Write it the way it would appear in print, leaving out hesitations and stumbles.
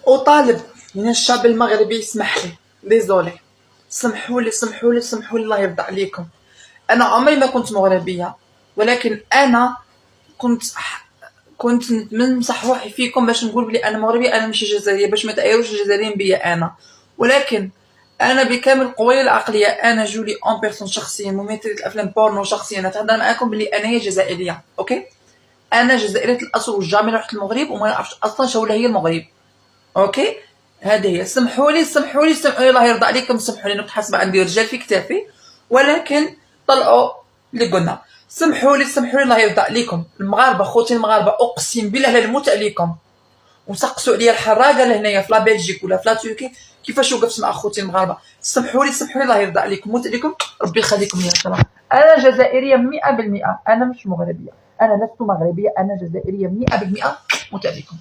أطالب من الشعب المغربي، اسمح لي، ديزولي، سمحوا لي سمحوا لي سمحوا لي، الله يرضى عليكم. أنا عمري ما كنت مغربية، ولكن أنا كنت نمسح روحي فيكم باش نقول بلي أنا مغربية، أنا ماشي جزائرية، باش ما تأيروش الجزائريين بيا أنا. ولكن أنا بكامل قواي العقلية، أنا جولي أون بيرسون شخصيا، ممثلة الأفلام بورنو شخصيا، نتهضر معاكم بلي أنا هي جزائرية، أوكي؟ أنا جزائرية الأصل، وجامي رحت المغرب وما نعرفش أصلا شولا هي المغرب، اوكي؟ هذه هي. سمحوا لي سمحوا لي سمحوا لي، الله يرضى عليكم، سمحوا لي، كنت حاسبه عندي رجال في كتافي، ولكن طلعوا اللي قلنا. سمحوا لي سمحوا لي، الله يرضى عليكم المغاربه، خوتي المغاربه، اقسم بالله لا نموت عليكم. وسقسوا عليا الحراقه لهنايا في لا بلجيك ولا في لا تركي كيفاش وقفت مع خوتي المغاربه. سمحوا لي سمحوا لي، الله يرضى عليكم، موت عليكم، ربي يخليكم لي ان شاء الله. انا جزائريه 100%، انا مش مغربيه، انا لست مغربيه، انا جزائريه 100%، موت عليكم.